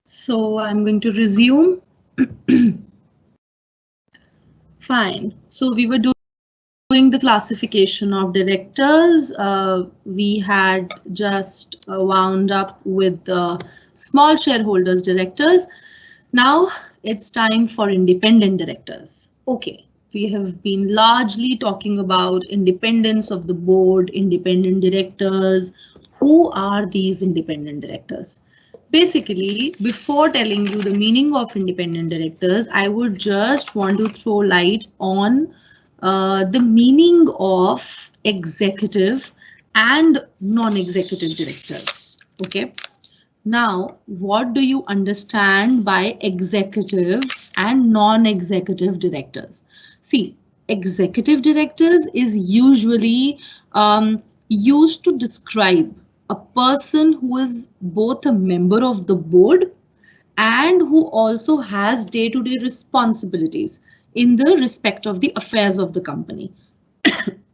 So I'm going to resume. Fine. So we were doing the classification of directors. We had just wound up with the small shareholders directors. Now it's time for independent directors. Okay. We have been largely talking about independence of the board, independent directors. Who are these independent directors? Basically, before telling you the meaning of independent directors, I would just want to throw light on the meaning of executive and non-executive directors. Okay. Now, what do you understand by executive and non-executive directors? See, executive directors is usually used to describe a person who is both a member of the board and who also has day-to-day responsibilities in the respect of the affairs of the company.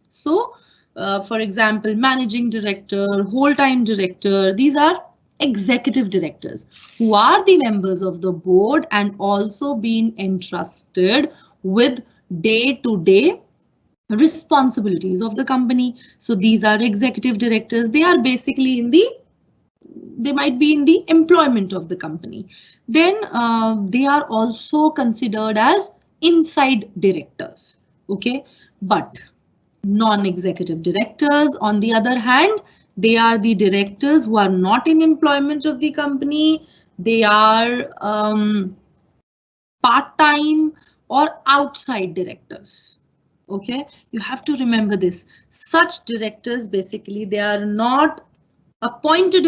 So, for example, managing director, whole-time director, these are executive directors who are the members of the board and also being entrusted with day-to-day responsibilities of the company. So these are executive directors. They are basically they might be in the employment of the company. Then they are also considered as inside directors. Okay, but non-executive directors, on the other hand, they are the directors who are not in employment of the company. They are part-time or outside directors. Okay, you have to remember this. Such directors, basically, they are not appointed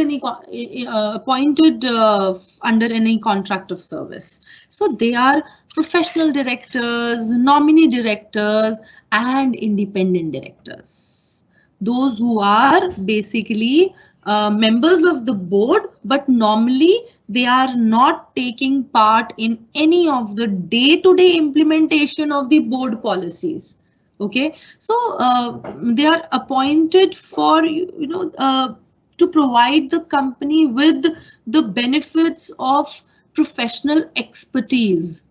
under any contract of service. So they are professional directors, nominee directors, and independent directors. Those who are basically members of the board, but normally they are not taking part in any of the day-to-day implementation of the board policies. Okay, so they are appointed for to provide the company with the benefits of professional expertise.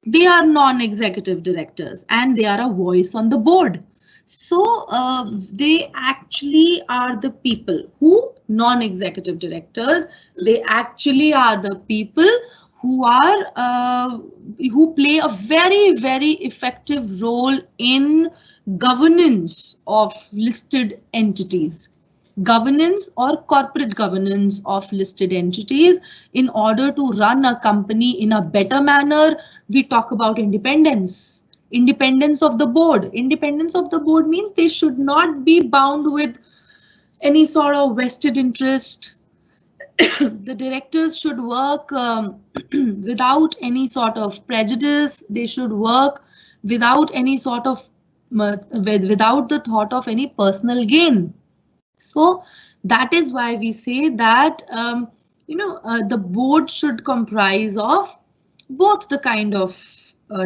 They are non-executive directors and they are a voice on the board. So they actually are the people who non-executive directors. They actually are the people who are who play a very effective role in governance of listed entities, governance or corporate governance of listed entities. In order to run a company in a better manner, we talk about independence. Independence of the board. Independence of the board means they should not be bound with any sort of vested interest. The directors should work without any sort of prejudice. They should work without any sort of without the thought of any personal gain. So that is why we say that the board should comprise of both the kind of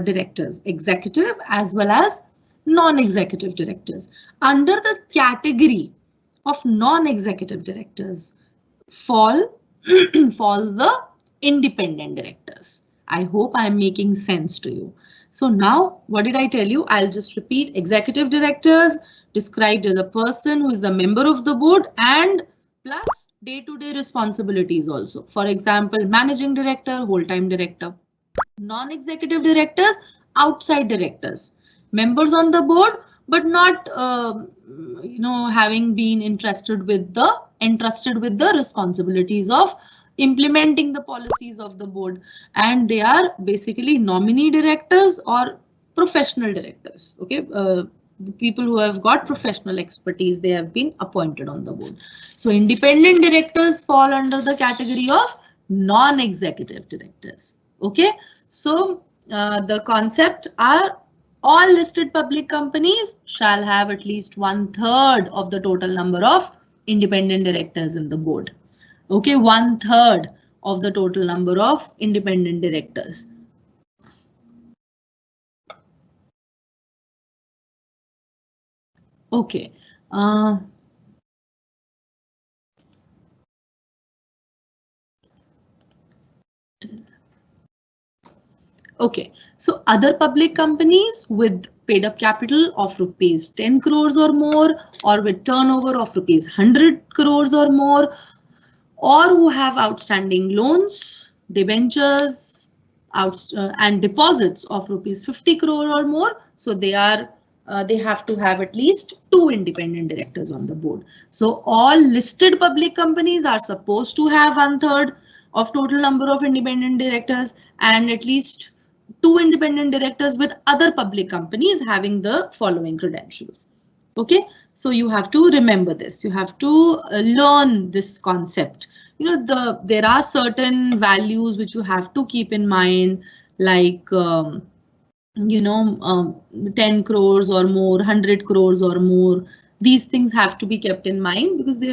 directors, executive as well as non-executive directors. Under the category of non-executive directors fall falls the independent directors. I hope I am making sense to you. So now, what did I tell you? I'll just repeat. Executive directors described as a person who is the member of the board and plus day-to-day responsibilities also. For example, managing director, whole-time director. Non-executive directors, outside directors, members on the board, but not having been entrusted with the responsibilities of implementing the policies of the board, and they are basically nominee directors or professional directors. Okay, the people who have got professional expertise, they have been appointed on the board. So independent directors fall under the category of non-executive directors. Okay, so the concept are all listed public companies shall have at least 1/3 of the total number of independent directors in the board. Okay, 1/3 of the total number of independent directors. Okay. Okay, so other public companies with paid up capital of rupees 10 crores or more, or with turnover of rupees 100 crores or more, or who have outstanding loans, debentures, and deposits of rupees 50 crore or more. So they have to have at least 2 independent directors on the board. So all listed public companies are supposed to have 1/3 of total number of independent directors, and at least 2 independent directors with other public companies having the following credentials. Okay, so you have to remember this. You have to learn this concept. You know, there are certain values which you have to keep in mind, like 10 crores or more, 100 crores or more. These things have to be kept in mind because they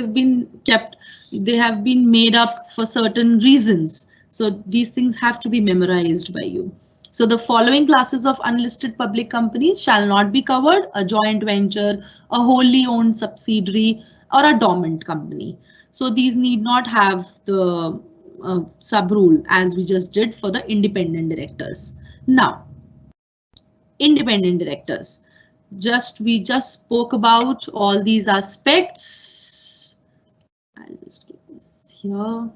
have been made up for certain reasons. So these things have to be memorized by you. So the following classes of unlisted public companies shall not be covered: a joint venture, a wholly owned subsidiary, or a dormant company. So these need not have the sub rule as we just did for the independent directors. Now, independent directors. We just spoke about all these aspects. I'll just get this here.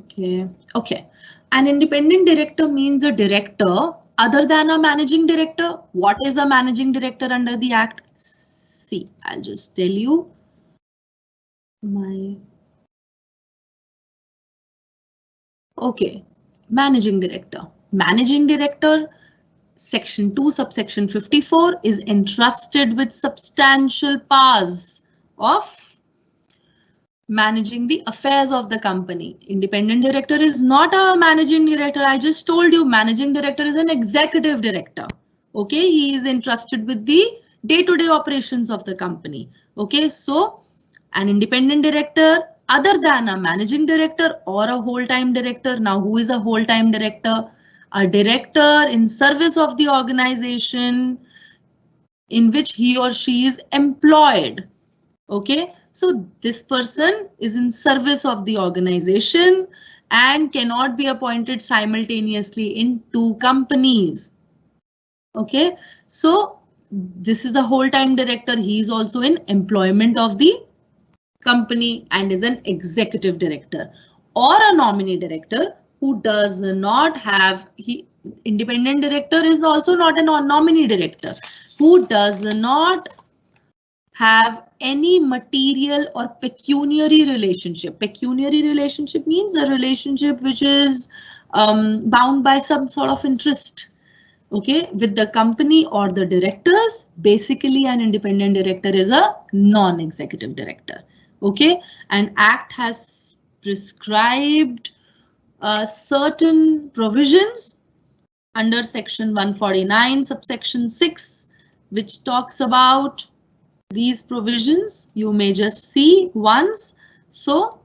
Okay. An independent director means a director other than a managing director. What is a managing director under the Act? See, I'll just tell you. Okay, managing director. Managing director, Section 2, subsection 54, is entrusted with substantial powers of managing the affairs of the company. Independent director is not a managing director. I just told you managing director is an executive director. Okay, he is entrusted with the day-to-day operations of the company. Okay, so an independent director other than a managing director or a whole-time director. Now, who is a whole-time director? A director in service of the organization in which he or she is employed. Okay, so this person is in service of the organization and cannot be appointed simultaneously in 2 companies. Okay, so this is a whole-time director. He is also in employment of the company and is an executive director, or a nominee director who does not have, independent director is also not a nominee director, who does not have any material or pecuniary relationship. Pecuniary relationship means a relationship which is bound by some sort of interest, okay, with the company or the directors. Basically, an independent director is a non-executive director. Okay, and Act has prescribed certain provisions under Section 149, subsection 6, which talks about these provisions. You may just see once. So,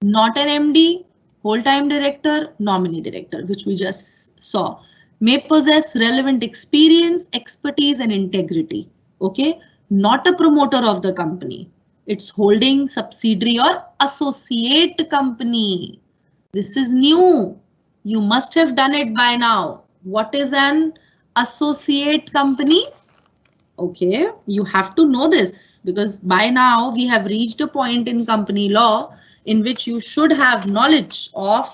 not an MD, whole-time director, nominee director, which we just saw, may possess relevant experience, expertise, and integrity. Okay, not a promoter of the company. It's holding subsidiary or associate company. This is new. You must have done it by now. What is an associate company? Okay, you have to know this because by now we have reached a point in company law in which you should have knowledge of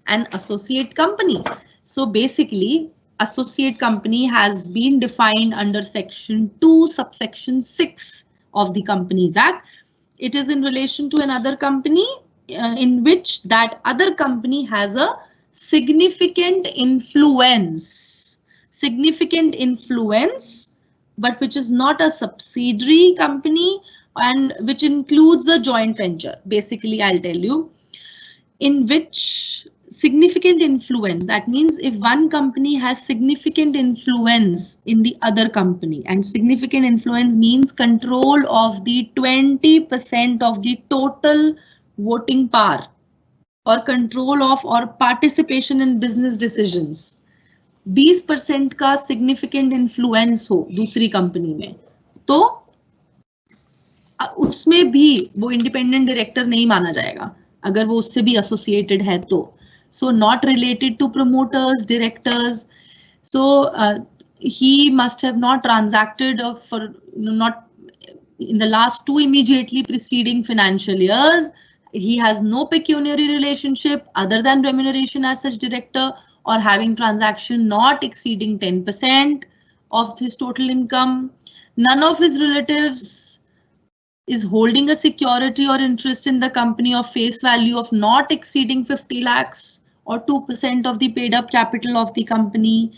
an associate company. So basically, associate company has been defined under Section 2, subsection 6 of the Companies Act. It is in relation to another company in which that other company has a significant influence, but which is not a subsidiary company and which includes a joint venture. Basically, I'll tell you, in which significant influence, that means if one company has significant influence in the other company, and significant influence means control of the 20% of the total voting power or control of or participation in business decisions, 20% का significant influence हो दूसरी company में, तो उसमें भी वो independent director नहीं माना जाएगा अगर वो उससे भी एसोसिएटेड है तो. So not related to promoters, directors. So he must have not transacted for not in the last 2 immediately preceding financial years. He has no pecuniary relationship other than remuneration as such director, or having transaction not exceeding 10% of his total income. None of his relatives is holding a security or interest in the company of face value of not exceeding 50 lakhs or 2% of the paid up capital of the company.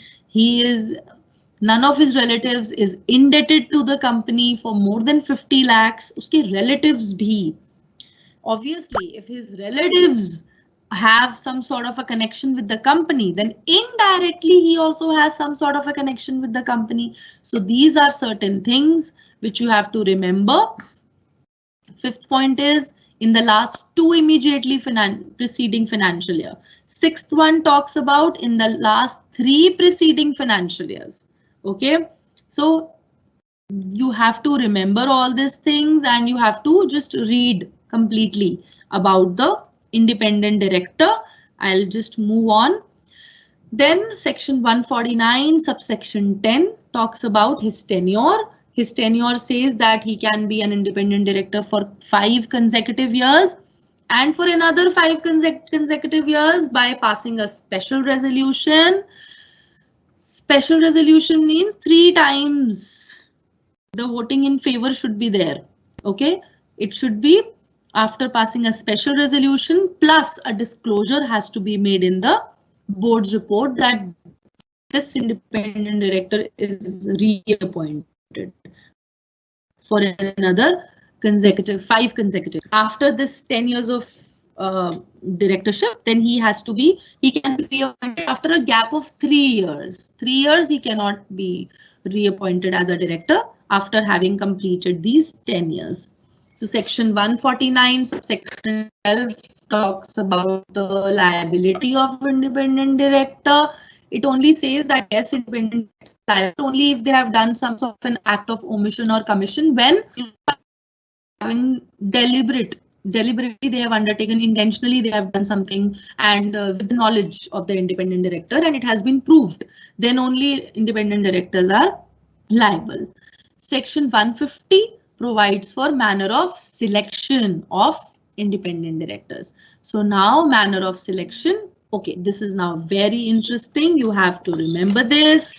None of his relatives is indebted to the company for more than 50 lakhs. Uske relatives bhi. Obviously, if his relatives have some sort of a connection with the company, then indirectly he also has some sort of a connection with the company. So these are certain things which you have to remember. Fifth point is in the last 2 immediately preceding financial year. Sixth one talks about in the last 3 preceding financial years. Okay, so you have to remember all these things and you have to just read completely about the independent director. I'll just move on. Then section 149 subsection 10 talks about his tenure. His tenure says that he can be an independent director for 5 consecutive years and for another 5 consecutive years by passing a special resolution. Special resolution means 3 times the voting in favor should be there. Okay, it should be after passing a special resolution plus a disclosure has to be made in the board's report that this independent director is reappointed for another 5 consecutive. After this 10 years of directorship, then he can be reappointed after a gap of 3 years. 3 years he cannot be reappointed as a director after having completed these 10 years. So section 149 subsection 12 talks about the liability of independent director. It only says that yes, independent liable only if they have done some sort of an act of omission or commission when having deliberately they have undertaken, intentionally they have done something and with the knowledge of the independent director and it has been proved, then only independent directors are liable. Section 150 provides for manner of selection of independent directors. So now manner of selection. Okay, this is now very interesting. You have to remember this.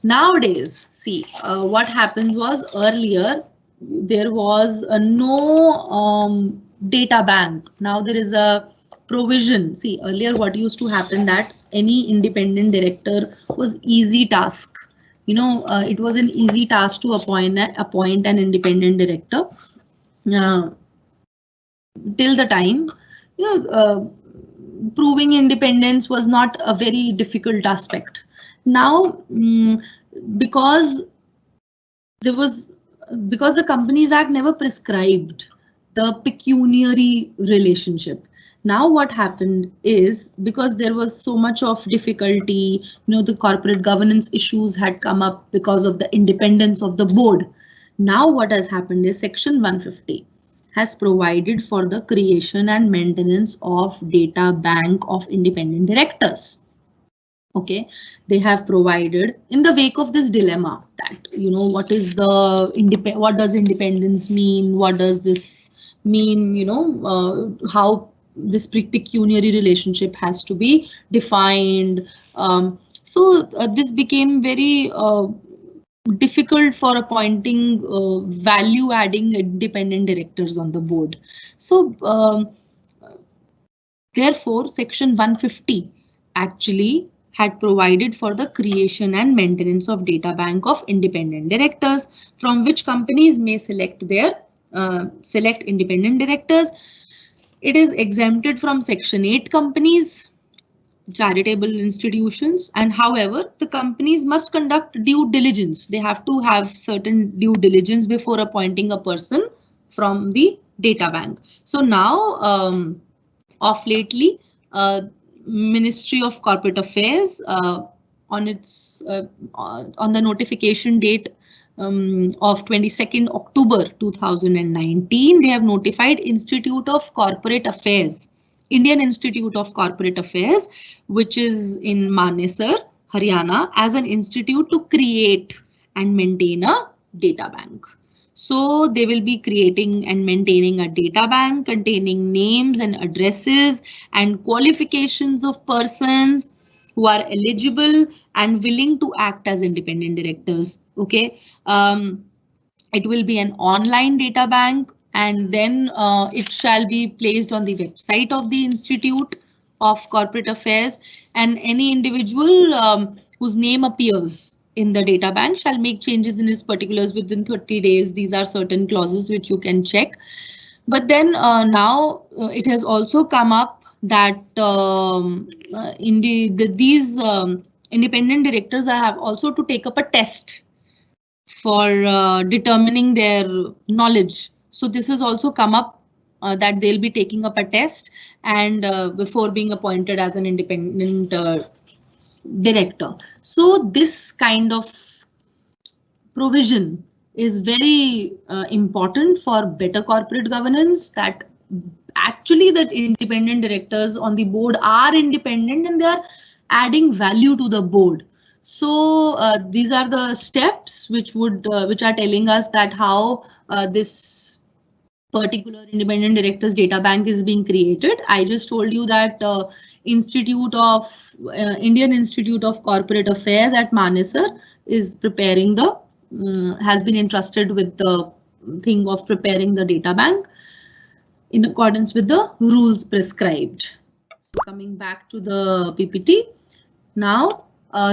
Nowadays, see what happened was earlier there was no data bank. Now there is a provision. See, earlier what used to happen that any independent director was easy task. It was an easy task to appoint an independent director till the time, proving independence was not a very difficult aspect. Now, because the Companies Act never prescribed the pecuniary relationship. Now what happened is because there was so much of difficulty, the corporate governance issues had come up because of the independence of the board. Now what has happened is section 150 has provided for the creation and maintenance of data bank of independent directors. Okay, they have provided in the wake of this dilemma that what does independence mean, what does this mean, how this pecuniary relationship has to be defined. So this became very difficult for appointing value adding independent directors on the board. So therefore section 150 actually had provided for the creation and maintenance of data bank of independent directors from which companies may select independent directors. It is exempted from section 8 companies, charitable institutions, and however the companies must conduct due diligence. They have to have certain due diligence before appointing a person from the data bank. So now of lately, Ministry of Corporate Affairs on the notification date of 22nd October 2019, they have notified Institute of Corporate Affairs Indian Institute of Corporate Affairs, which is in Manesar, Haryana, as an institute to create and maintain a data bank. So they will be creating and maintaining a data bank containing names and addresses and qualifications of persons who are eligible and willing to act as independent directors. Okay. It will be an online data bank, and then it shall be placed on the website of the Institute of Corporate Affairs, and any individual whose name appears in the data bank shall make changes in his particulars within 30 days. These are certain clauses which you can check. But then now it has also come up that these independent directors have also to take up a test for determining their knowledge. So this has also come up that they'll be taking up a test and before being appointed as an independent director. So this kind of provision is very important for better corporate governance, that actually that independent directors on the board are independent and they are adding value to the board. So these are the steps which are telling us that how this particular independent directors data bank is being created. I just told you that Indian Institute of Corporate Affairs at Manesar is preparing has been entrusted with the thing of preparing the data bank in accordance with the rules prescribed. So coming back to the PPT now.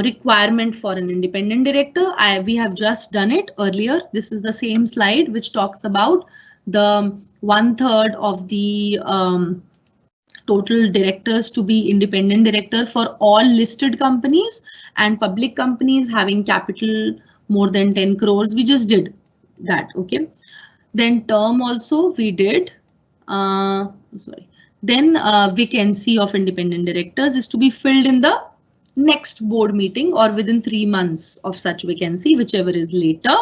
Requirement for an independent director. We have just done it earlier. This is the same slide which talks about the 1/3 of the total directors to be independent director for all listed companies and public companies having capital more than 10 crores. We just did that. Okay. Then term also we did. Then vacancy of independent directors is to be filled in the next board meeting or within 3 months of such vacancy, whichever is later.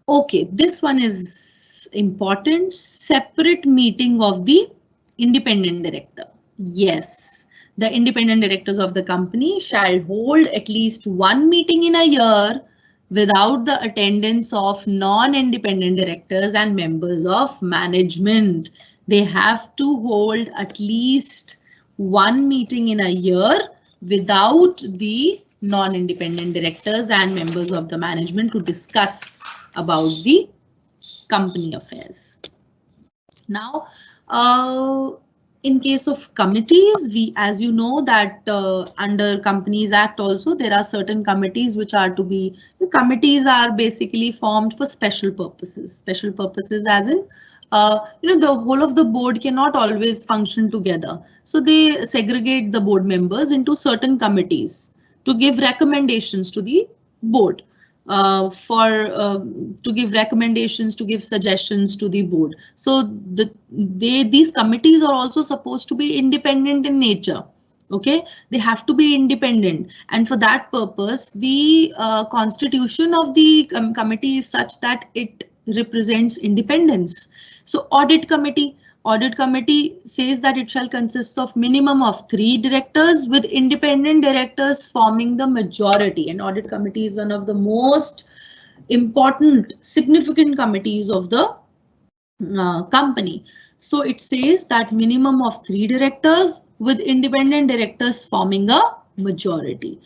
Okay, this one is important. Separate meeting of the independent director. Yes, the independent directors of the company shall hold at least one meeting in a year without the attendance of non-independent directors and members of management. They have to hold at least one meeting in a year without the non-independent directors and members of the management to discuss about the company affairs. Now, in case of committees, as you know that under Companies Act also there are certain committees which are to be, committees are basically formed for special purposes. Special purposes as in the whole of the board cannot always function together. So they segregate the board members into certain committees to give recommendations to the board, to give recommendations, to give suggestions to the board. So these committees are also supposed to be independent in nature. Okay, they have to be independent, and for that purpose, the constitution of the committee is such that it represents independence. So audit committee says that it shall consist of minimum of 3 directors with independent directors forming the majority, and audit committee is one of the most important significant committees of the company. So it says that minimum of 3 directors with independent directors forming a majority.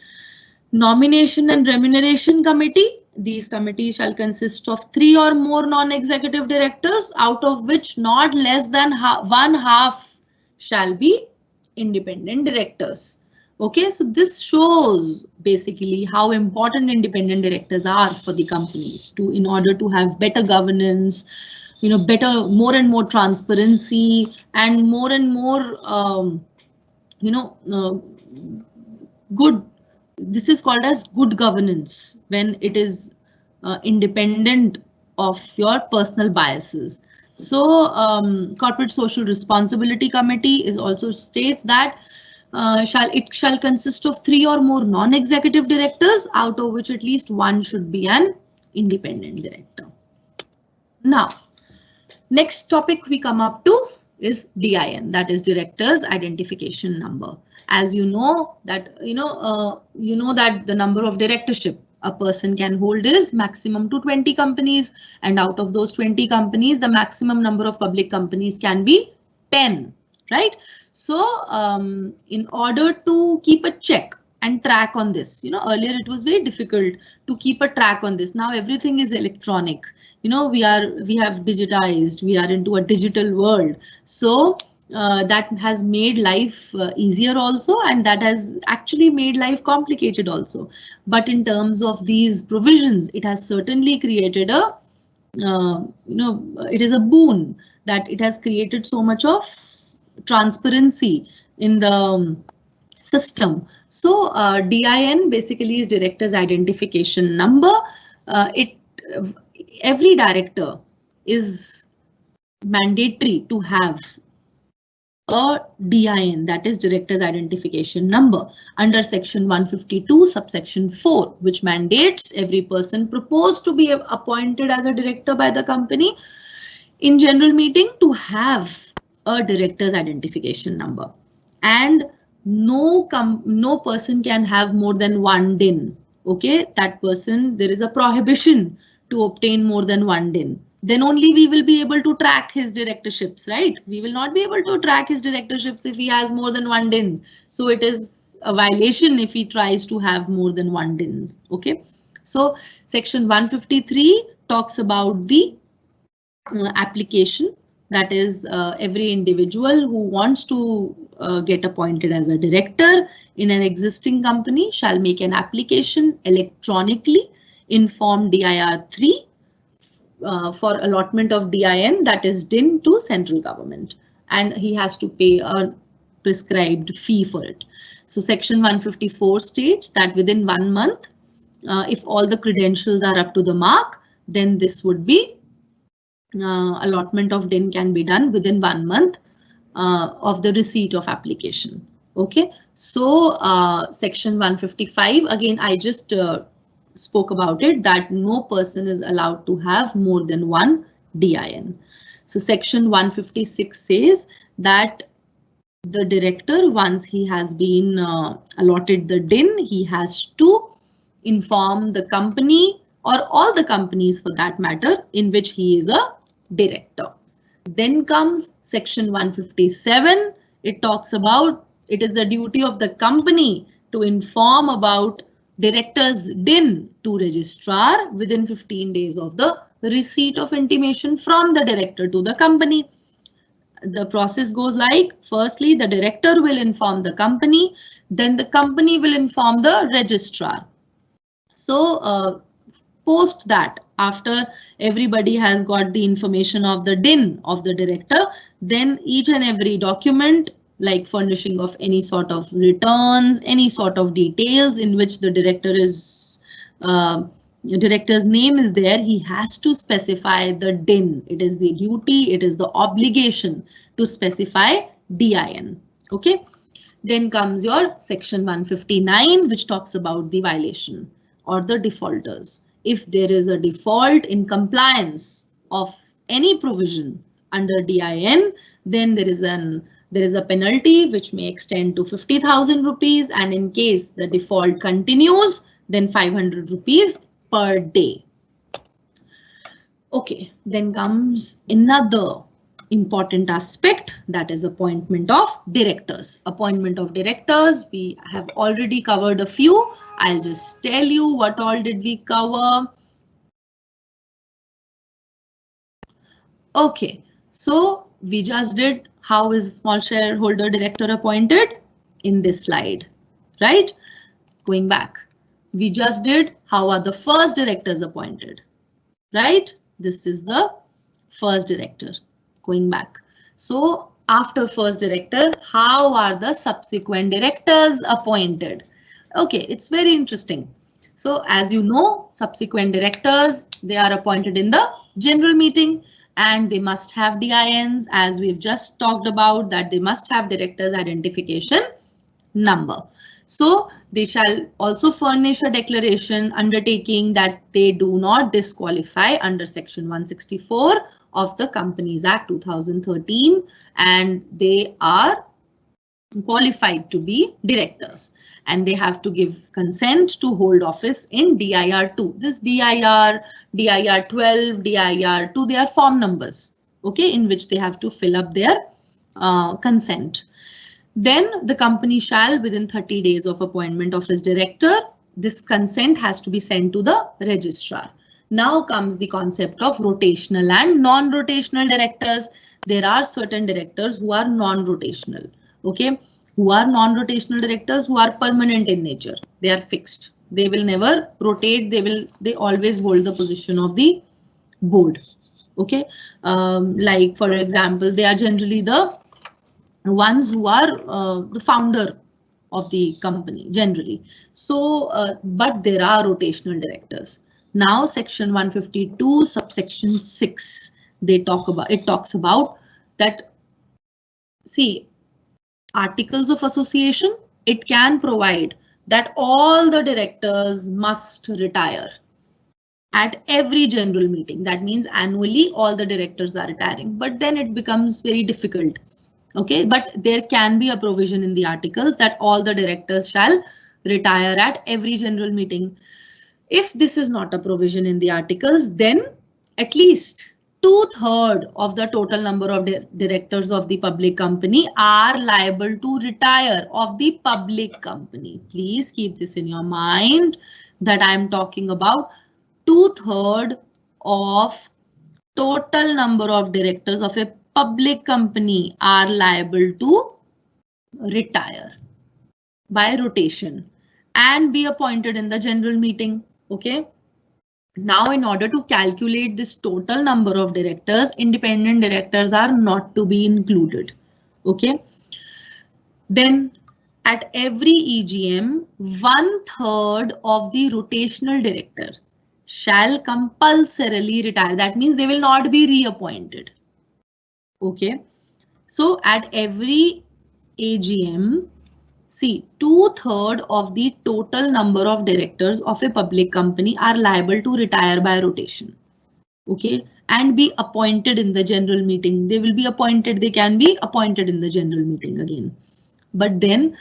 Nomination and remuneration committee. These committees shall consist of 3 or more non-executive directors, out of which not less than one half shall be independent directors. Okay, so this shows basically how important independent directors are for the companies in order to have better governance, more and more transparency and more good. This is called as good governance when it is independent of your personal biases. So Corporate Social Responsibility Committee is also states that it shall consist of 3 or more non-executive directors, out of which at least one should be an independent director. Now, next topic we come up to is DIN, that is Directors Identification Number. As you know that that the number of directorship a person can hold is maximum to 20 companies, and out of those 20 companies, the maximum number of public companies can be 10, right? So in order to keep a check and track on this, earlier it was very difficult to keep a track on this. Now everything is electronic. We have digitized, we are into a digital world. So that has made life easier also, and that has actually made life complicated also. But in terms of these provisions, it has certainly created a, it is a boon that it has created so much of transparency in the system. So DIN basically is Director's Identification Number. Every director is mandatory to have a DIN, that is Director's Identification Number, under Section 152, subsection 4, which mandates every person proposed to be appointed as a director by the company in general meeting to have a Director's Identification Number. And no person can have more than one DIN. Okay, that person, there is a prohibition to obtain more than one DIN. Then only we will be able to track his directorships, right? We will not be able to track his directorships if he has more than one DIN. So it is a violation if he tries to have more than one DIN. Okay, so Section 153 talks about the application, that is every individual who wants to get appointed as a director in an existing company shall make an application electronically in Form DIR 3 for allotment of DIN, that is DIN, to central government, and he has to pay a prescribed fee for it. So Section 154 states that within 1 month, if all the credentials are up to the mark, then this would be allotment of DIN can be done within 1 month of the receipt of application. Okay, so Section 155, again, I just spoke about it, that no person is allowed to have more than one DIN. So Section 156 says that the director, once he has been allotted the DIN, he has to inform the company, or all the companies for that matter, in which he is a director. Then comes Section 157. It talks about it is the duty of the company to inform about director's DIN to registrar within 15 days of the receipt of intimation from the director to the company. The process goes like, firstly, the director will inform the company, then the company will inform the registrar. So post that, after everybody has got the information of the DIN of the director, then each and every document, like furnishing of any sort of returns, any sort of details in which the director is, director's name is there, he has to specify the DIN. It is the duty, it is the obligation to specify DIN. Okay, then comes your Section 159, which talks about the violation or the defaulters. If there is a default in compliance of any provision under DIN, then there is a penalty which may extend to 50,000 rupees, and in case the default continues, then 500 rupees per day. Okay, then comes another important aspect, that is appointment of directors. Appointment of directors, we have already covered a few. I'll just tell you what all did we cover. Okay, so we just did how is small shareholder director appointed in this slide, right? Going back, we just did how are the first directors appointed, right? This is the first director. Going back, so after first director, how are the subsequent directors appointed? Okay, it's very interesting. So as you know, subsequent directors, they are appointed in the general meeting, and they must have DINs, as we've just talked about, that they must have Director's Identification Number. So they shall also furnish a declaration undertaking that they do not disqualify under Section 164 of the Companies Act 2013, and they are qualified to be directors, and they have to give consent to hold office in DIR 2. This DIR, DIR 12, DIR 2, they are form numbers, okay, in which they have to fill up their consent. Then the company shall, within 30 days of appointment of its director, this consent has to be sent to the registrar. Now comes the concept of rotational and non-rotational directors. There are certain directors who are non-rotational, okay, who are non-rotational directors, who are permanent in nature. They are fixed. They will never rotate. They always hold the position of the board, okay. Like for example, they are generally the ones who are the founder of the company generally. So, but there are rotational directors. Now, section 152, subsection 6, talks about that. See, articles of association, it can provide that all the directors must retire at every general meeting. That means annually all the directors are retiring, but then it becomes very difficult. Okay, but there can be a provision in the articles that all the directors shall retire at every general meeting. If this is not a provision in the articles, then at least 2/3 of the total number of directors of the public company are liable to retire of the public company. Please keep this in your mind that I am talking about 2/3 of total number of directors of a public company are liable to retire by rotation and be appointed in the general meeting. Okay. Now, in order to calculate this total number of directors, independent directors are not to be included. Okay. Then at every EGM, 1/3 of the rotational director shall compulsorily retire. That means they will not be reappointed. Okay, so at every AGM, see, 2/3 of the total number of directors of a public company are liable to retire by rotation. Okay, and be appointed in the general meeting. They will be appointed, they can be appointed in the general meeting again. But then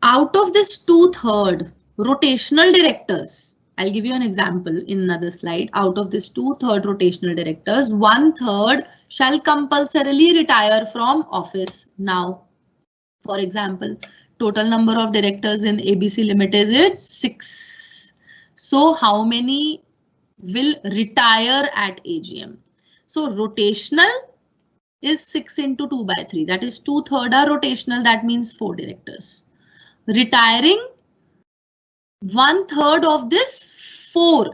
out of this 2/3 rotational directors, I'll give you an example in another slide. Out of this 2/3 rotational directors, 1/3 shall compulsorily retire from office. Now, for example, total number of directors in ABC Limited is 6. So how many will retire at AGM? So rotational is 6 into 2/3. That is 2/3 are rotational. That means 4 directors. Retiring 1/3 of this 4,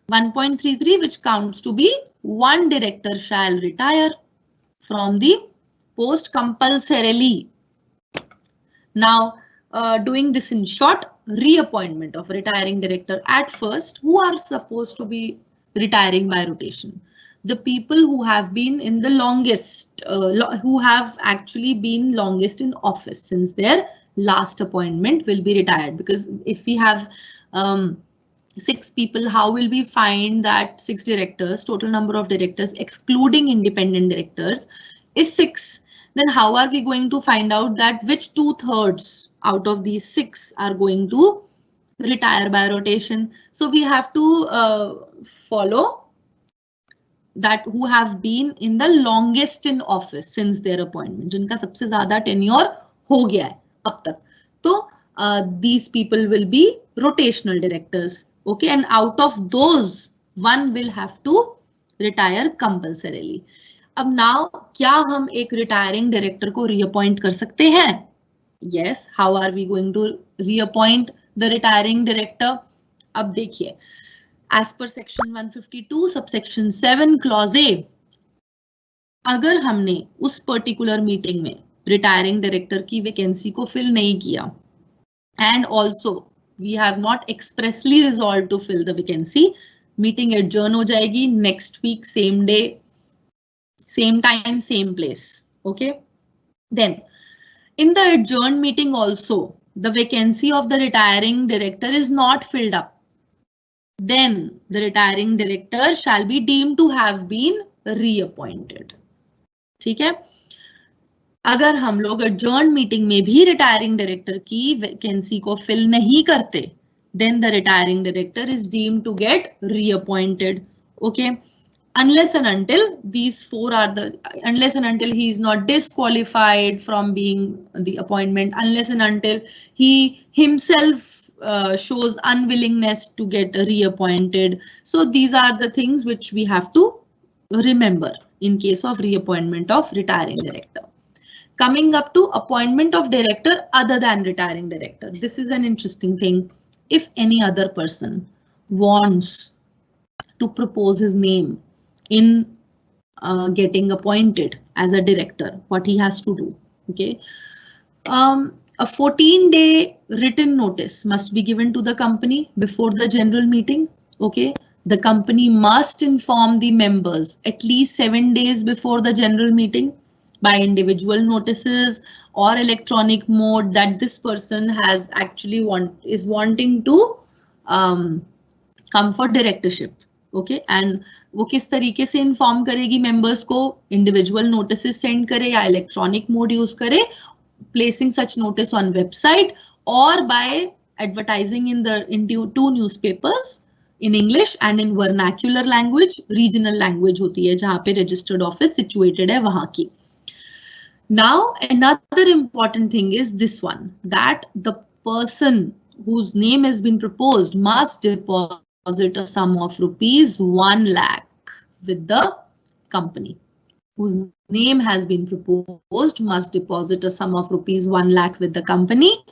1.33, which counts to be 1 director shall retire from the post compulsorily. Now, doing this in short, reappointment of retiring director. At first, who are supposed to be retiring by rotation? The people who have been in the longest, who have actually been longest in office since their last appointment will be retired. Because if we have 6 people, how will we find that 6 directors, total number of directors excluding independent directors is 6? Then how are we going to find out that which 2/3 out of these 6 are going to retire by rotation? So we have to follow that who have been in the longest in office since their appointment, जिनका सबसे ज़्यादा tenure हो गया है अब तक. तो these people will be rotational directors. Okay, and out of those, 1 will have to retire compulsorily. अब now, क्या हम एक retiring director को reappoint कर सकते हैं? Yes. How are we going to reappoint the retiring director? अब देखिए, as per section 152 subsection 7 clause A, अगर हमने उस particular meeting में retiring director की vacancy को fill नहीं किया, and also we have not expressly resolved to fill the vacancy, meeting adjourn हो जाएगी next week, same day, same time, same place. Okay. Then in the adjourned meeting also, the vacancy of the retiring director is not filled up. Then the retiring director shall be deemed to have been reappointed. ठीक है, अगर हम लोग adjourned meeting में भी retiring director की vacancy को fill नहीं करते, then the retiring director is deemed to get reappointed. Okay, unless and until these four are the, unless and until he is not disqualified from being the appointment, unless and until he himself shows unwillingness to get reappointed. So these are the things which we have to remember in case of reappointment of retiring director. Coming up to appointment of director other than retiring director. This is an interesting thing. If any other person wants to propose his name in getting appointed as a director, what he has to do, okay? A 14-day written notice must be given to the company before the general meeting, okay? The company must inform the members at least 7 days before the general meeting by individual notices or electronic mode that this person has actually wanting to come for directorship. Okay, and वो किस तरीके से inform करेगी members को, individual notices send करे या electronic mode use करे, placing such notice on website or by advertising in two newspapers in English and in vernacular language. Regional language होती है जहाँ पे registered office situated है वहाँ की. Now, another important thing is this one, that the person whose name has been proposed must deposit a sum of rupees 1 lakh with the company. Whose name has been proposed must deposit a sum of rupees 1 lakh with the company.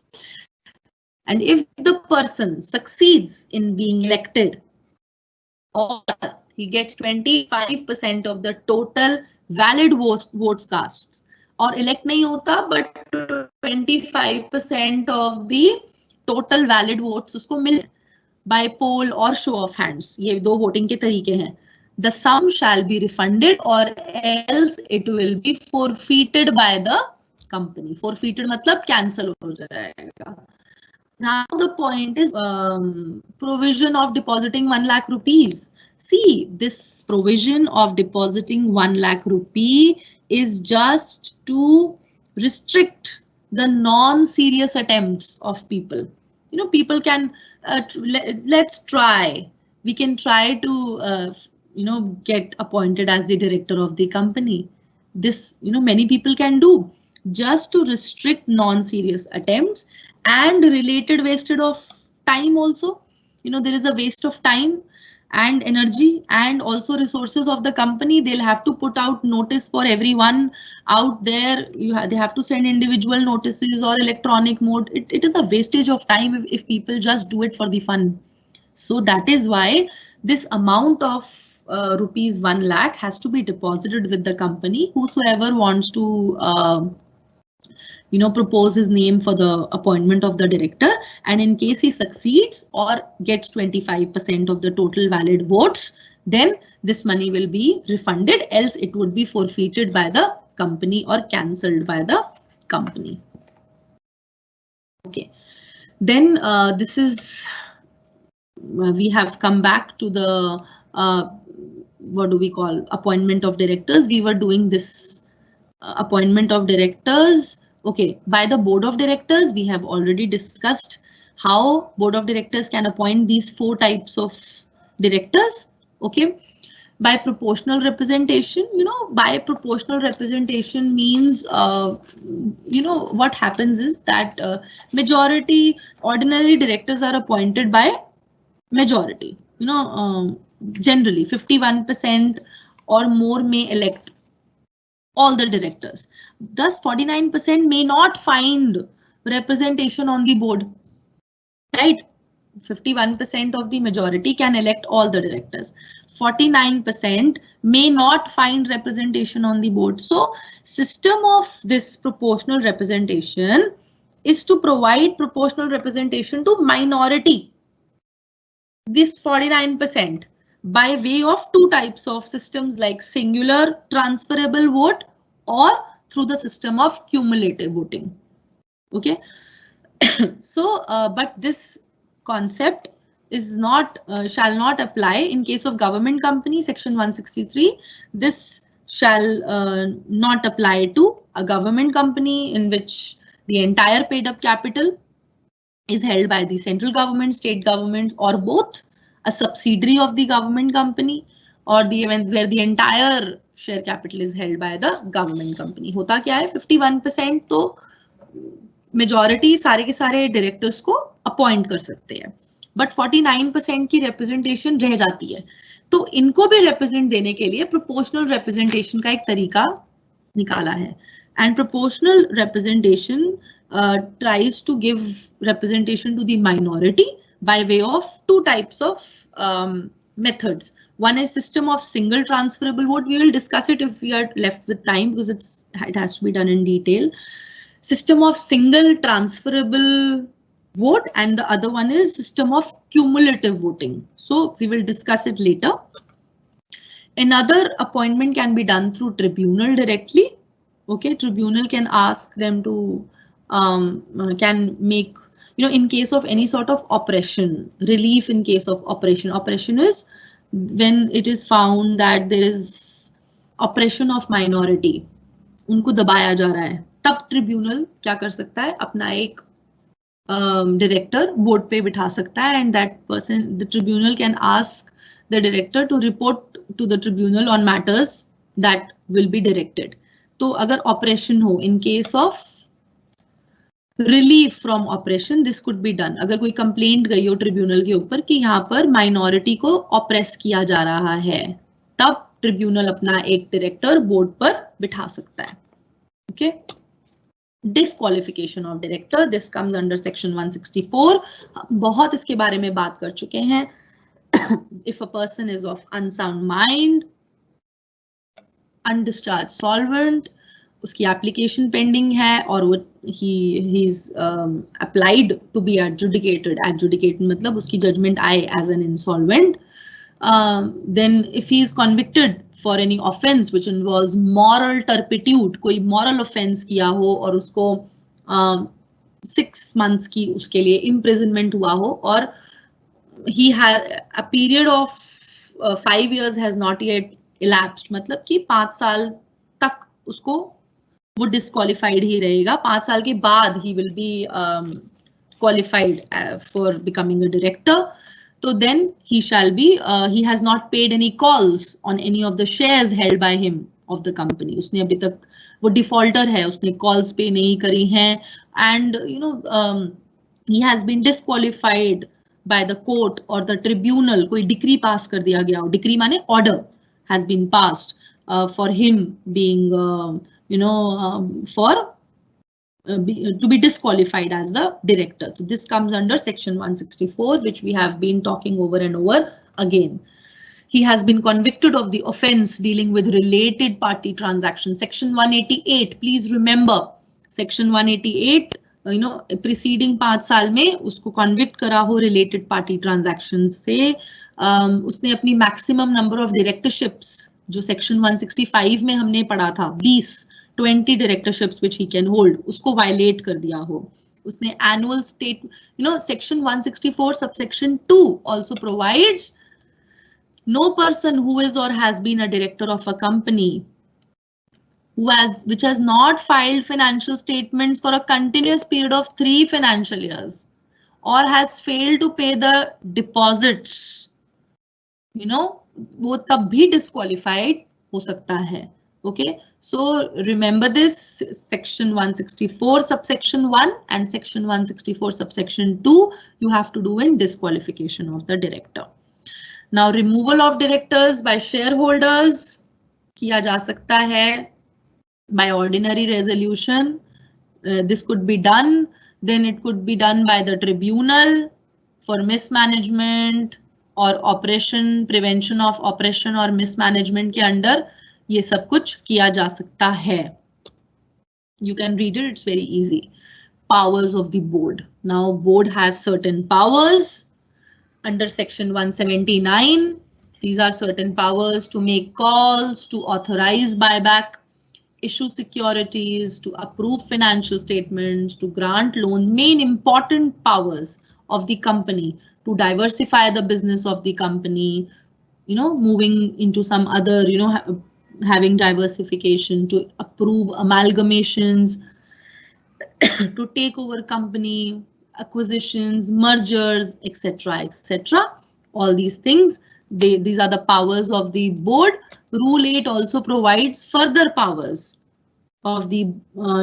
And if the person succeeds in being elected, or he gets 25% of the total valid votes cast, or elect nahi hota but 25% of the total valid votes usko mil by poll or show of hands, ye do voting ke tarike hain, the sum shall be refunded or else it will be forfeited by the company. Forfeited matlab cancel ho jayega. Now the point is provision of depositing 1 lakh rupees. See, this provision of depositing 1 lakh rupee is just to restrict the non-serious attempts of people. You know, people can, let's try. We can try to, get appointed as the director of the company. This, many people can do just to restrict non-serious attempts and related wasted of time also. There is a waste of time and energy and also resources of the company. They'll have to put out notice for everyone out there. They have to send individual notices or electronic mode. It is a wastage of time if people just do it for the fun. So that is why this amount of rupees 1 lakh has to be deposited with the company. Whosoever wants to propose his name for the appointment of the director, and in case he succeeds or gets 25% of the total valid votes, then this money will be refunded, else it would be forfeited by the company or cancelled by the company. Okay, then this is, we have come back to the, what do we call, appointment of directors. We were doing this appointment of directors. Okay, by the board of directors, we have already discussed how board of directors can appoint these 4 types of directors. Okay, by proportional representation, by proportional representation means, what happens is that majority, ordinary directors are appointed by majority, generally 51% or more may elect all the directors. Thus 49% may not find representation on the board, right? 51% of the majority can elect all the directors. 49% may not find representation on the board. So system of this proportional representation is to provide proportional representation to minority, this 49%, by way of 2 types of systems like singular transferable vote or through the system of cumulative voting. Okay, so but this concept is not shall not apply in case of government company, section 163. This shall not apply to a government company in which the entire paid up capital is held by the central government, state governments, or both, a subsidiary of the government company, or the event where the entire share capital is held by the government company. होता क्या है, 51% तो majority सारे के सारे directors को appoint कर सकते हैं, बट 49% की रिप्रेजेंटेशन रह जाती है. तो इनको भी रिप्रेजेंट देने के लिए प्रोपोर्शनल रिप्रेजेंटेशन का एक तरीका निकाला है. And proportional representation tries to give representation to the minority by way of two types of methods. One is system of single transferable vote. We will discuss it if we are left with time because it has to be done in detail. System of single transferable vote, and the other one is system of cumulative voting. So we will discuss it later. Another appointment can be done through tribunal directly. Okay, tribunal can ask them to can make, in case of any sort of oppression, relief in case of oppression. Oppression is when it is found that there is oppression of minority, उनको दबाया जा रहा है, तब tribunal क्या कर सकता है, अपना एक डायरेक्टर बोर्ड पे बिठा सकता है, and that person, the tribunal can ask the director to report to the tribunal on matters that will be directed. तो अगर ऑपरेशन हो, in case of relief from operation, this could be done. अगर कोई complaint गई हो tribunal के ऊपर कि यहाँ पर माइनॉरिटी को ऑप्रेस किया जा रहा है, तब ट्रिब्यूनल अपना एक डायरेक्टर बोर्ड पर बिठा सकता है. Okay, disqualification of director, this comes under section 164. बहुत इसके बारे में बात कर चुके हैं. If a person is of unsound mind, undischarged solvent, उसकी एप्लीकेशन पेंडिंग है और वो he is applied to be adjudicated. Adjudicated मतलब उसकी judgment आए as an insolvent. Then if he is convicted for any offence which involves moral turpitude, कोई moral offence किया हो और उसको 6 months की उसके लिए imprisonment हुआ हो, और he had a period of 5 years has not yet elapsed, मतलब कि 5 साल तक उसको वो डिस्क्वालिफाइड ही रहेगा. 5 साल के बाद he will be qualified for becoming a director. तो then he shall be, he has not paid any calls on any of the shares held by him of the company. उसने अभी तक, वो डिफॉल्टर है, उसने कॉल्स पे नहीं करी हैं, and he has been disqualified by the court और द ट्रिब्यूनल. कोई डिक्री पास कर दिया गया हो, डिक्री माने order has been passed for him being to be disqualified as the director. So this comes under section 164, which we have been talking over and over again. He has been convicted of the offence dealing with related party transactions. Section 188, please remember, section 188, preceding 5 साल में उसको convict करा हो related party transactions से, उसने अपनी maximum number of directorships जो section 165 में हमने पढ़ा था, 20 directorships which he can hold, उसको वायलेट कर दिया हो. उसने annual state, section 164 subsection 2 also provides no person who is or has been a director of a company which has not filed financial statements for a continuous period of 3 financial years or has failed to pay the deposits, वो तब भी disqualified हो सकता है. Okay, so remember this, section 164 subsection 1 and section 164 subsection 2 you have to do in disqualification of the director. Now removal of directors by shareholders किया जा सकता है by ordinary resolution. This could be done, then it could be done by the tribunal for mismanagement or oppression, prevention of oppression or mismanagement के under ये सब कुछ किया जा सकता है. You can read it, it's very easy. Powers of the board. Now board has certain powers under section 179. These are certain powers to make calls, to authorize buyback, issue securities, to approve financial statements, to grant loans. Main important powers of the company to diversify the business of the company, moving into some other, having diversification, to approve amalgamations, to take over company, acquisitions, mergers, etc., etc. All these things, these are the powers of the board. Rule 8 also provides further powers of the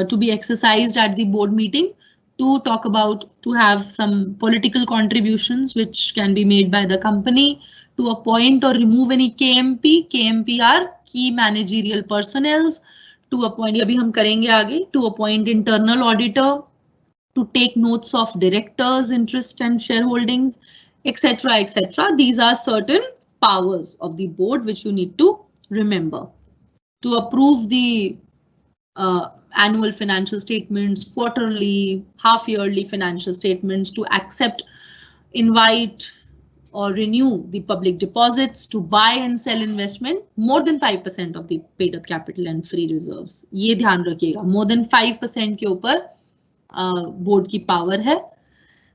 to be exercised at the board meeting, to talk about, to have some political contributions which can be made by the company, to appoint or remove any KMP. KMP are key managerial personnels. To appoint, abhi hum karenge aage, to appoint internal auditor, to take notes of directors' interest and shareholdings, etc., etc. These are certain powers of the board which you need to remember. To approve the annual financial statements, quarterly, half-yearly financial statements, to accept, invite, or renew the public deposits, to buy and sell investment more than 5% of the paid up capital and free reserves. ये ध्यान रखिएगा, more than 5% के ऊपर board की power है.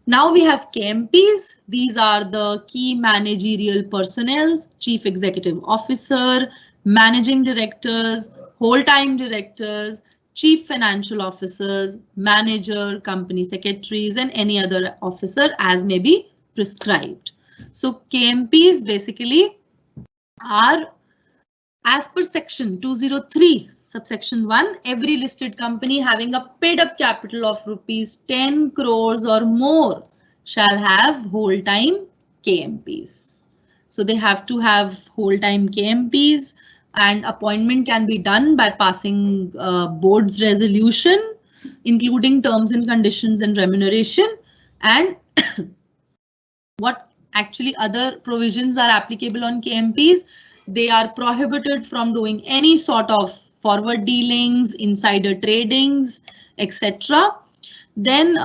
Now we have KMPs. These are the key managerial personnel: chief executive officer, managing directors, whole-time directors, chief financial officers, manager, company secretaries, and any other officer as may be prescribed. So KMPs basically are, as per section 203, subsection 1, every listed company having a paid up capital of rupees 10 crores or more shall have whole-time KMPs. So they have to have whole-time KMPs, and appointment can be done by passing board's resolution, including terms and conditions and remuneration, and what actually other provisions are applicable on KMPs. They are prohibited from doing any sort of forward dealings, insider tradings, etc. Then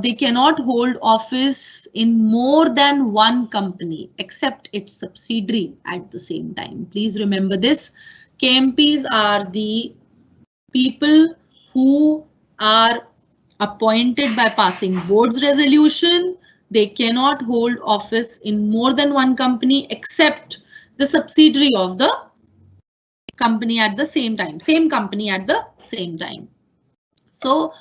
they cannot hold office in more than one company except its subsidiary at the same time. Please remember this. KMPs are the people who are appointed by passing board's resolution. They cannot hold office in more than one company except the subsidiary of the company at the same time, same company at the same time. So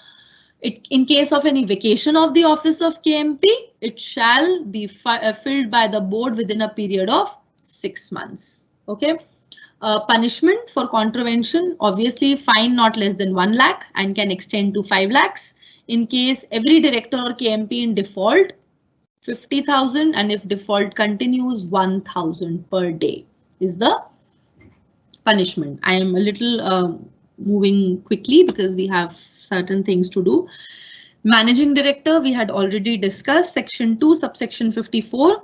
in case of any vacation of the office of KMP, it shall be filled by the board within a period of 6 months. Okay. Punishment for contravention, obviously fine not less than 1 lakh and can extend to 5 lakhs. In case every director or KMP in default, 50,000, and if default continues, 1,000 per day is the punishment. I am a little moving quickly because we have certain things to do. Managing director, we had already discussed, section 2, subsection 54.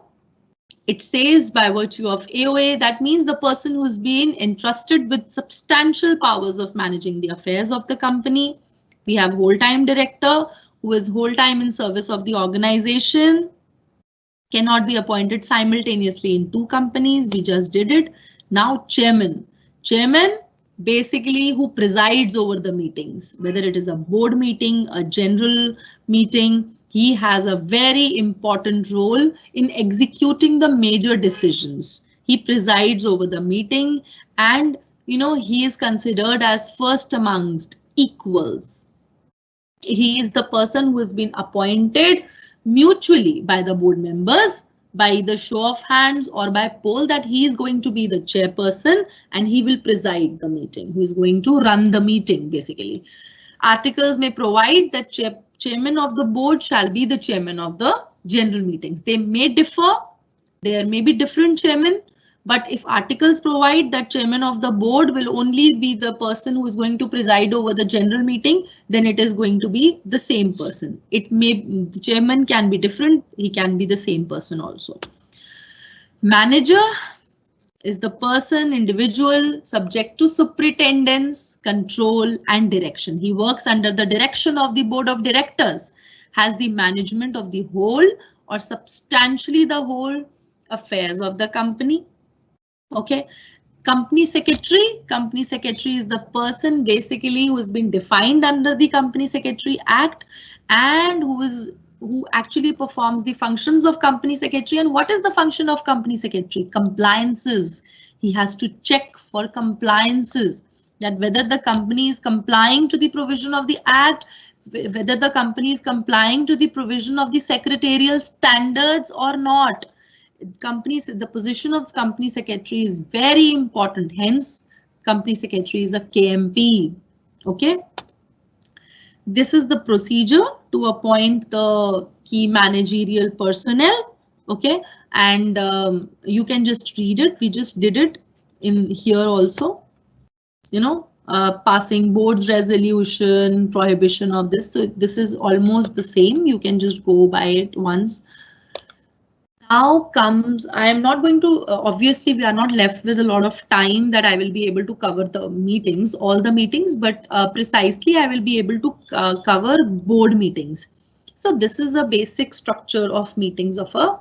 It says by virtue of AOA, that means the person who's been entrusted with substantial powers of managing the affairs of the company. We have whole-time director, who is whole-time in service of the organization, cannot be appointed simultaneously in 2 companies. We just did it. Now chairman. Chairman basically who presides over the meetings, whether it is a board meeting, a general meeting. He has a very important role in executing the major decisions. He presides over the meeting, and he is considered as first amongst equals. He is the person who has been appointed mutually by the board members by the show of hands or by poll that he is going to be the chairperson and he will preside the meeting, who is going to run the meeting basically. Articles may provide that chairman of the board shall be the chairman of the general meetings. They may differ, there may be different chairmen, but if articles provide that chairman of the board will only be the person who is going to preside over the general meeting, then it is going to be the same person. The chairman can be different, he can be the same person also. Manager is the person, individual, subject to superintendence, control, and direction. He works under the direction of the board of directors, has the management of the whole or substantially the whole affairs of the company. Okay. Company secretary is the person basically who has been defined under the Company Secretary Act and who is who actually performs the functions of company secretary. And what is the function of company secretary? Compliances. He has to check for compliances, that whether the company is complying to the provision of the act, whether the company is complying to the provision of the secretarial standards or not. The position of company secretary is very important. Hence, company secretary is a KMP. Okay. This is the procedure to appoint the key managerial personnel. Okay, and you can just read it. We just did it in here also. You know, passing board's resolution, prohibition of this. So this is almost the same. You can just go by it once. Now comes, I am not going to, obviously we are not left with a lot of time that I will be able to cover the meetings, all the meetings, but precisely I will be able to cover board meetings. So this is a basic structure of meetings of a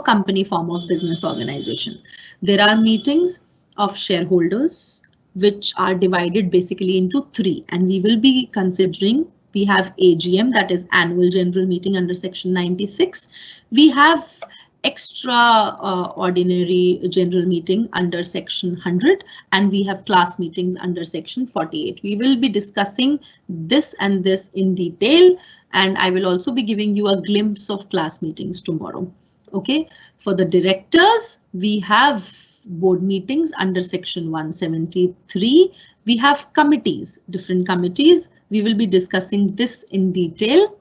company form of business organization. There are meetings of shareholders, which are divided basically into three, and we will be considering. We have AGM, that is annual general meeting under section 96. We have extraordinary general meeting under section 100, and we have class meetings under section 48. We will be discussing this and this in detail, and I will also be giving you a glimpse of class meetings tomorrow. Okay, for the directors, we have board meetings under section 173. We have committees, different committees. We will be discussing this in detail.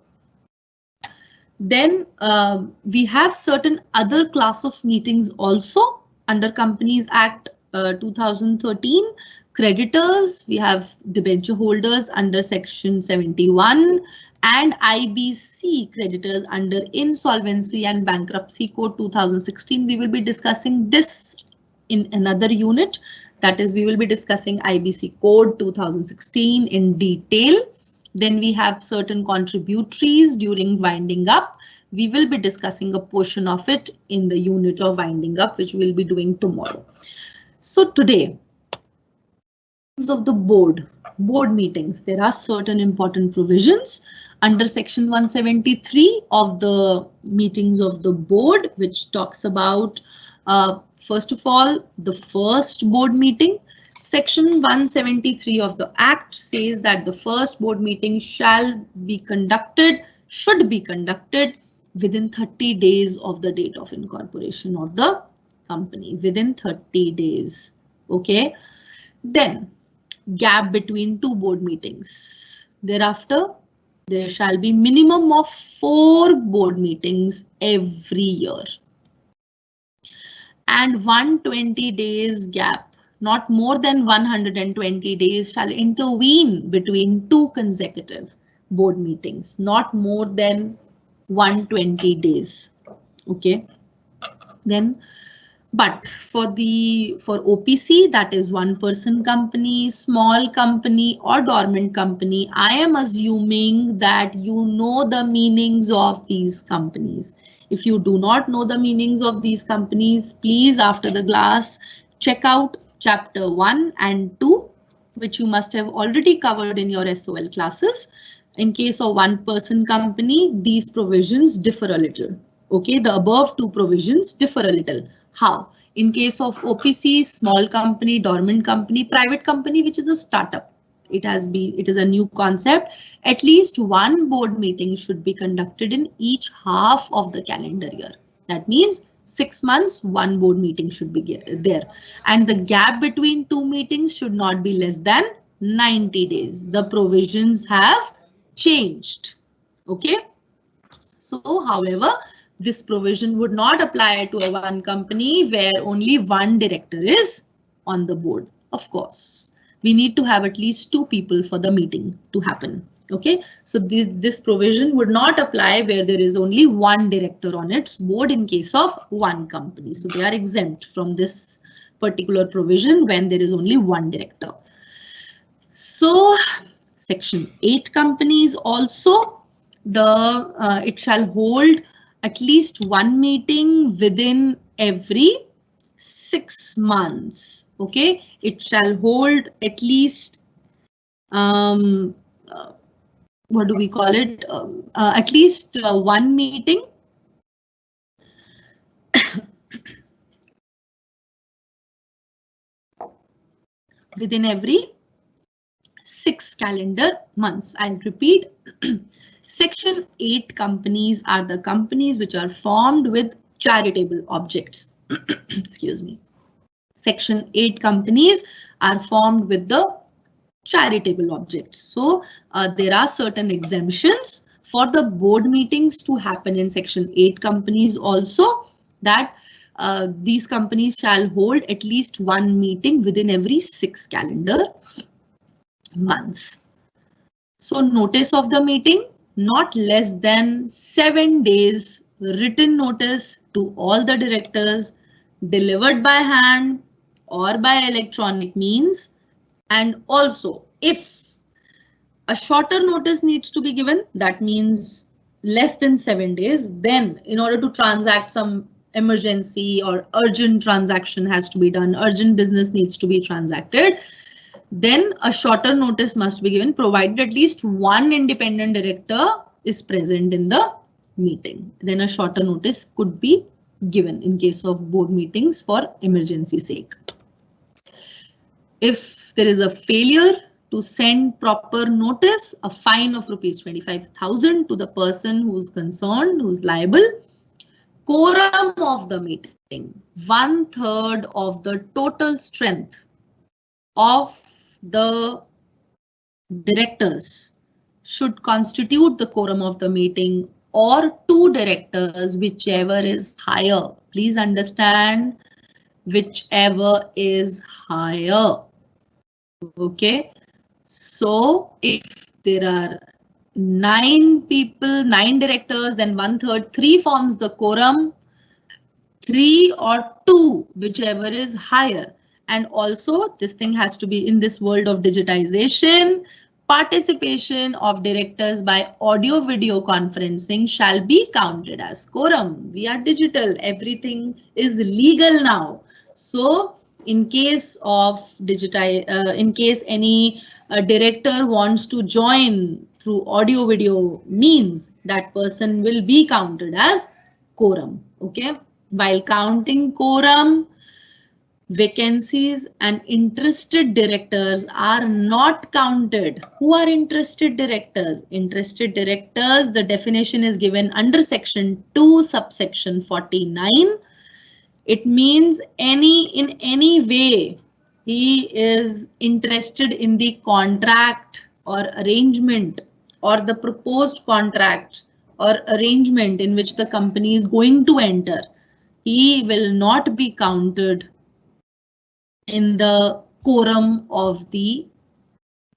Then we have certain other class of meetings also under Companies Act 2013. Creditors, we have debenture holders under section 71, and IBC creditors under Insolvency and Bankruptcy Code 2016. We will be discussing this in another unit. That is, we will be discussing IBC Code 2016 in detail. Then we have certain contributories during winding up. We will be discussing a portion of it in the unit of winding up, which we'll be doing tomorrow. So today, of the board meetings, there are certain important provisions under section 173 of the meetings of the board, which talks about first of all, the first board meeting. Section 173 of the Act says that the first board meeting should be conducted within 30 days of the date of incorporation of the company, within 30 days. Okay. Then gap between two board meetings. Thereafter, there shall be minimum of 4 board meetings every year. And 120 days gap, not more than 120 days shall intervene between 2 consecutive board meetings, not more than 120 days. Okay. Then, but for OPC, that is one person company, small company or dormant company, I am assuming that you know the meanings of these companies. If you do not know the meanings of these companies, please after the class check out chapter 1 and 2, which you must have already covered in your SOL classes. In case of one person company, these provisions differ a little. Okay, the above 2 provisions differ a little. How? In case of OPC, small company, dormant company, private company, which is a startup, it is a new concept. At least 1 board meeting should be conducted in each half of the calendar year. That means 6 months, 1 board meeting should be there. And the gap between 2 meetings should not be less than 90 days. The provisions have changed. Okay. So, however, this provision would not apply to a one company where only 1 director is on the board. Of course, we need to have at least 2 people for the meeting to happen. Okay, so this provision would not apply where there is only 1 director on its board in case of 1 company. So they are exempt from this particular provision when there is only 1 director. So section 8 companies also, it shall hold at least 1 meeting within every 6 months. Okay, it shall hold at least what do we call it? At least one meeting within every 6 calendar months. I'll repeat. Section 8 companies are the companies which are formed with charitable objects. Excuse me. Section 8 companies are formed with the charitable objects. So there are certain exemptions for the board meetings to happen in Section 8 companies also, that these companies shall hold at least one meeting within every 6 calendar months. So notice of the meeting, not less than 7 days written notice to all the directors, delivered by hand or by electronic means. And also, if a shorter notice needs to be given, that means less than 7 days, then in order to transact some emergency or urgent transaction has to be done, urgent business needs to be transacted, then a shorter notice must be given, provided at least one independent director is present in the meeting. Then a shorter notice could be given in case of board meetings for emergency sake. If there is a failure to send proper notice, a fine of rupees 25,000 to the person who is concerned, who is liable. Quorum of the meeting, 1/3 of the total strength of the directors should constitute the quorum of the meeting, or 2 directors, whichever is higher. Please understand, whichever is higher. Okay, so if there are 9 people, 9 directors, then 1/3, 3 forms the quorum, 3 or 2, whichever is higher. And also this thing has to be in this world of digitization. Participation of directors by audio video conferencing shall be counted as quorum. We are digital, everything is legal now. So in case of in case any director wants to join through audio video means, that person will be counted as quorum. Okay, while counting quorum, vacancies and interested directors are not counted. Who are interested directors? Interested directors, the definition is given under section 2 subsection 49. It means in any way he is interested in the contract or arrangement or the proposed contract or arrangement in which the company is going to enter. He will not be counted in the quorum of the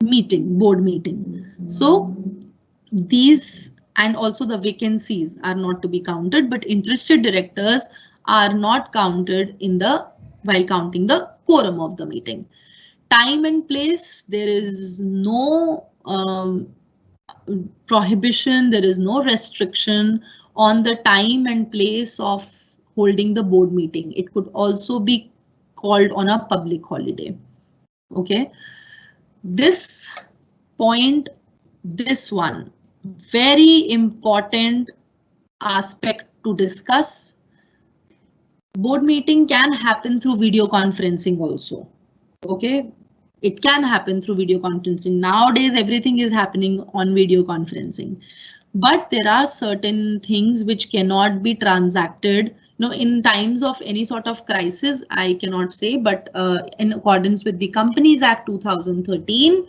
meeting, board meeting. So these and also the vacancies are not to be counted, but interested directors are not counted in the while counting the quorum of the meeting. Time and place, there is no prohibition, there is no restriction on the time and place of holding the board meeting. It could also be called on a public holiday. Okay, this point, this one, very important aspect to discuss. Board meeting can happen through video conferencing also. Okay, it can happen through video conferencing. Nowadays, everything is happening on video conferencing, but there are certain things which cannot be transacted. You know, in times of any sort of crisis, I cannot say, but in accordance with the Companies Act 2013,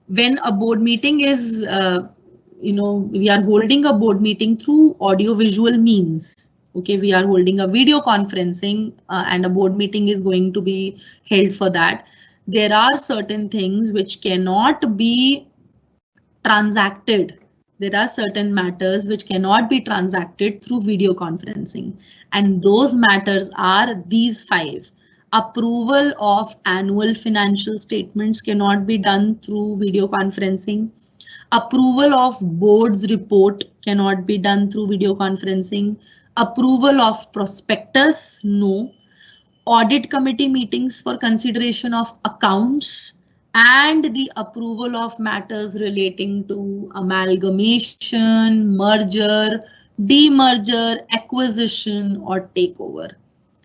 when a board meeting is, we are holding a board meeting through audio visual means. Okay, we are holding a video conferencing and a board meeting is going to be held for that. There are certain things which cannot be transacted. There are certain matters which cannot be transacted through video conferencing, and those matters are these 5. Approval of annual financial statements cannot be done through video conferencing. Approval of board's report cannot be done through video conferencing. Approval of prospectus, no. Audit committee meetings for consideration of accounts and the approval of matters relating to amalgamation, merger, demerger, acquisition, or takeover.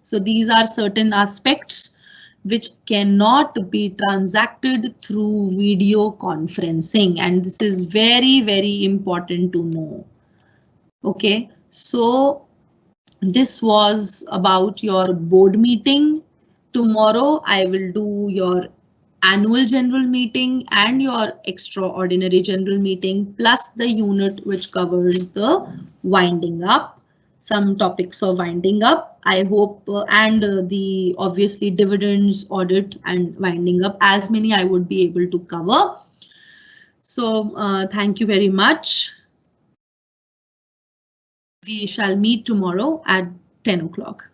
So these are certain aspects which cannot be transacted through video conferencing, and this is very, very important to know. Okay, so this was about your board meeting. Tomorrow I will do your annual general meeting and your extraordinary general meeting, plus the unit which covers the winding up, some topics of winding up. I hope and the obviously dividends, audit, and winding up, as many I would be able to cover. So thank you very much. We shall meet tomorrow at 10 o'clock.